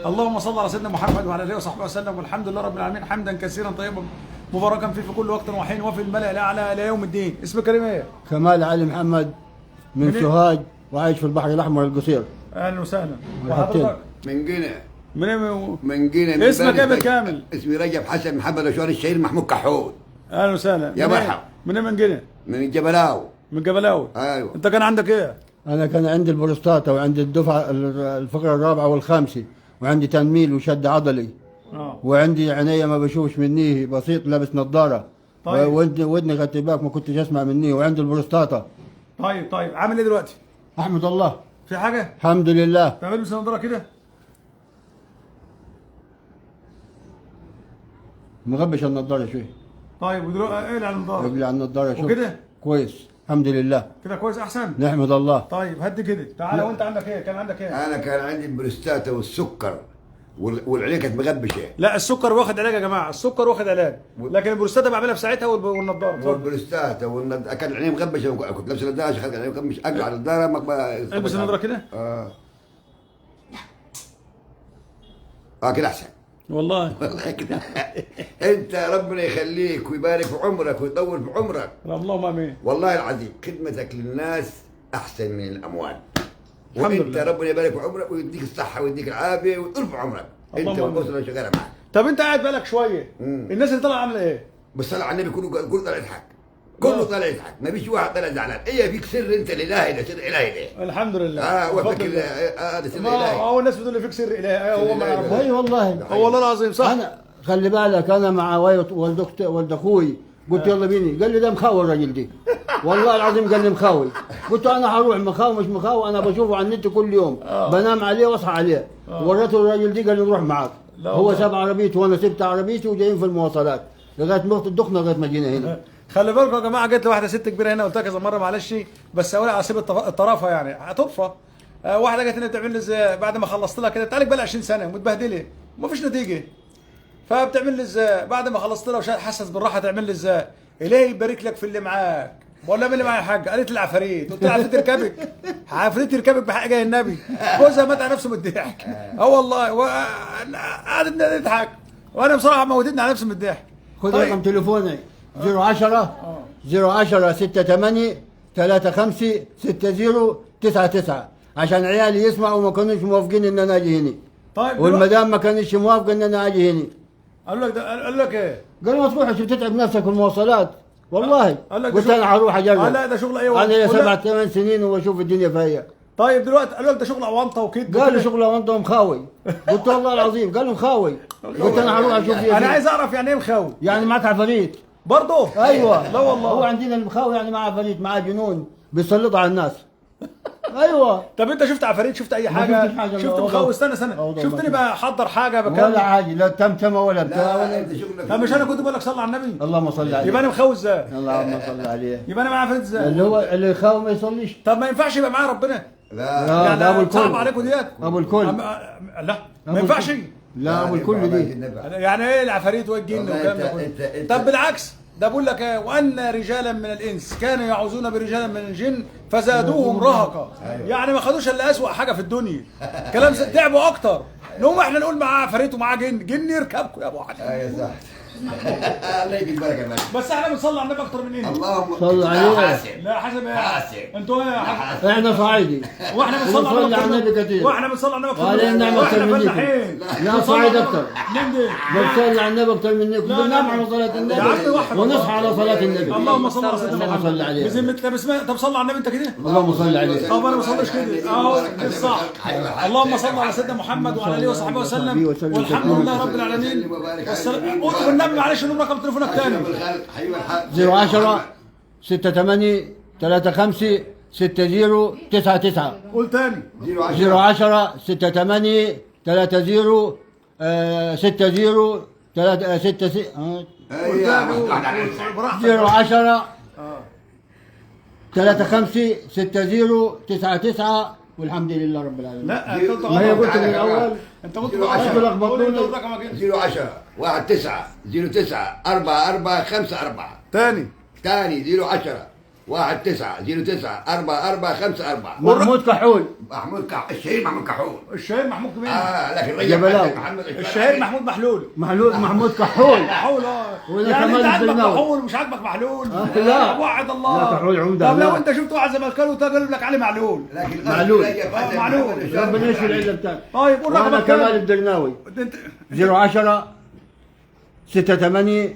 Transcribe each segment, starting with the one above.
اللهم صل على سيدنا محمد وعلى اله وصحبه وسلم، والحمد لله رب العالمين حمدا كثيرا طيبا مباركا فيه في كل وقت وحين وفي الملأ الاعلى الى يوم الدين. اسمك كريم ايه؟ كمال علي محمد من سوهاج وعايش في البحر الاحمر القصير. اهلا وسهلا. وحضرتك؟ وحضرتك من جنة. من جنة. اسمك ايه بالكامل؟ اسمي رجب حسن محمد اشوار الشهير محمود كحول. اهلا وسهلا. يا مرحبا. من جنة؟ من الجبلاوي. من جبلاوي. ايوه. انت كان عندك ايه؟ انا كان عندي البروستاتا وعندي الدفعه الفقره الرابعه والخامسه، وعندي تنميل وشد عضلي، وعندي عينيا ما بشوفش منيه، بسيط لابس نظاره. طيب. ودني غتباك ما كنتش اسمع منيه، وعندي البروستاتا. طيب عامل ايه دلوقتي؟ احمد الله. في حاجه؟ الحمد لله. تعمل لي نظاره كده؟ مغبش النظاره شوي. طيب ودلوقتي ايه على النظاره؟ رجلي على النظاره شوي. وكده؟ كويس الحمد لله. كده كويس احسن؟ نحمد الله. طيب هدي كده، تعالى. وانت عندك ايه؟ كان عندك ايه؟ انا كان عندي البروستاتا والسكر والعينين كانت مغبشه. لا السكر واخد علاج يا جماعه، السكر واخد علاج، لكن البروستاتا بعملها في ساعتها والنضاره. والبروستاتا كان عيني مغبشه، كنت لابس نضاره عشان كان عيني مغبشه، اقلع النضاره البس النضاره كده؟ كده احسن والله. والله كده. انت ربنا يخليك ويبارك في عمرك ويطول في عمرك. اللهم امين. والله العظيم خدمتك للناس احسن من الاموال. الحمد وانت لله. ربنا يبارك في عمرك ويديك الصحه ويديك العافيه ويطول في عمرك. انت والاسره اللي شغاله معك. طب انت قاعد بالك شويه، الناس اللي طالعه عامله ايه؟ بالصلاه على النبي كله طالع يضحك. كله طالع يضحك، ما فيش واحد طالع زعلان. هي فيك سر انت الالهي ده، سر الهي ده. الحمد لله. وقتك هذا سر الهي. هو الناس بتقول لي فيك سر الهي، هو ما يعرفوش. اي والله. هو والله العظيم صح. انا خلي بالك، انا مع ولد اخوي قلت يلا بيني، قال لي ده مخاوي الراجل دي. والله العظيم قال لي مخاوي. قلت له انا هروح مخاوي مش مخاوي، انا بشوفه على النت كل يوم. بنام عليه واصحى عليه. وريته الراجل دي قال لي نروح معاك. هو ساب عربيته وانا سبت عربيتي وجايين في المواصلات لغايه نقطه الدخنه لغايه ما جينا هنا. خلي بالكم يا جماعه، جت لي واحده ست كبيره هنا قلت لها كذا مره معلش بس اقول اسيب الطرافه يعني هتطفى. واحده جت هنا بتعمل لي ازاي بعد ما خلصت لها كده، بتعالج بقى لها 20 سنه متبهدله ومفيش نتيجه. فبتعمل لي ازاي بعد ما خلصت لها وحست بالراحه، تعمل لي ازاي؟ الهي يبارك لك في اللي معاك. بقول لها مين اللي معايا يا حاج؟ قالت لي العفاريت. قلت لها عفريت يركبك؟ عفريت يركبك بحق جاي النبي. جوزها مات على نفسه من الضحك. والله قعدت تضحك وانا بصراحه موتتني على نفسي من الضحك. خذ رقم تليفوني 010 68 35 60 99 عشان عيالي يسمعوا وما كانوش موافقين ان انا اجي هنا. طيب والمدام ما كانتش موافقه ان انا اجي هنا. قال لك ايه؟ قال ما تروحش بتتعب نفسك في المواصلات. والله قلت انا هروح اجرب. لا ده شغل ايوه. انا لي 7 8 سنين وبشوف الدنيا فيا. طيب دلوقتي قال لك ده شغل اونطه وكده. قال لي شغل اونطه ومخاوي. قلت والله العظيم. قال له مخاوي. قلت انا هروح اشوف فيها. انا عايز اعرف يعني ايه مخاوي؟ يعني معك عفاريت برضه؟ ايوه. لا والله. هو عندنا المخاوي يعني معاه عفاريت، معاه جنون بيسلط على الناس. ايوه. طب انت شفت عفاريت؟ شفت اي حاجه؟ شفتش حاجة. شفت مخاوي؟ استنى شفتني بحضر حاجه بكلم ولا عادي، لا تمتمه ولا بتاع لا ولا. انت شغلك. طب مش انا كنت بقول لك صلي على النبي؟ اللهم صل عليه. يبقى انا مخاوي ازاي؟ اللهم صل عليه. يبقى انا معاه عفاريت ازاي؟ اللي يخاوي ما يصليش. طب ما ينفعش يبقى معاه ربنا؟ لا لا ده ابو الكل. صعب عليكم ديت؟ ابو الكل. لا ما ينفعش. لا ابو الكل دي. يعني ايه العفاريت والجن والله والكلام ده كله؟ طب بالعكس ده بقول لك ايه، وان رجالا من الانس كانوا يعوذون برجالا من الجن فزادوهم رهقا. يعني ما خدوش الا اسوأ حاجه في الدنيا. كلام تعبوا اكتر. نقوم احنا نقول معاه عفاريت ومعاه جن يركبكم يا ابو حاج. ايوه صح. الله يديك بركه يا باشا. بس احنا بنصلي على النبي اكتر مننا. اللهم صل عليه. لا حسب ايه؟ حاسب. انتوا ايه يا حاج؟ احنا صعيدي. واحنا بنصلي ونصلي على النبي اكتر كتير. واحنا بنصلي على النبي اكتر وعليه النعمة أكتر واحنا منكم. فلاحين. لا صعيد اكتر. مين دي؟ بنصلي على النبي اكتر منكم. لا، لا. بننام على صلاه يا عم النبي وحد ونصحى على صلاه النبي. اللهم صل على سيدنا اللهم صل عليه. بذمتك. طب صلي على النبي انت كده؟ اللهم صل عليه. طب انا ما بصليش كده اهو الصح. اللهم صل على سيدنا محمد وعلى اله وصحبه وسلم والحمد لله رب العالمين. والنبي معلش نقول رقم تليفونك تاني. 010 68 35 60 99. قول تاني. 010 68 30 60 6 010 35 60 99 والحمد لله رب العالمين. لا ما هي قلت من الاول. انت قلت لخبطوني. قول انت رقمك ايه؟ 010 19 09 44 54. تاني. ثاني 010 1909 4454. محمود كحول. الشهير محمود كحول. الشهير محمود كمين. لكن رجع جبلاوي. محمد الشهير محمود محلول. محمود كحول. محلول وأنا يعني كمال انت عاجبك الدرناوي. محلول ومش عاجبك محلول. لا. وعد الله. لا، كحول عمدة. طب لو لا. انت شفت واحد زملكاوي وتقول لك علي معلول. لكن معلول. معلول. ربنا يشفي العيله بتاعك. طيب قول وانا رقمك كمال كام؟ الدرناوي. انت 010 68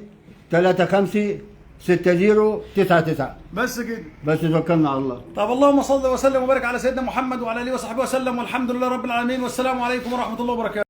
35 60 99. بس كده. بس توكلنا على الله. طب اللهم صل وسلم وبارك على سيدنا محمد وعلى اله وصحبه وسلم، والحمد لله رب العالمين، والسلام عليكم ورحمه الله وبركاته.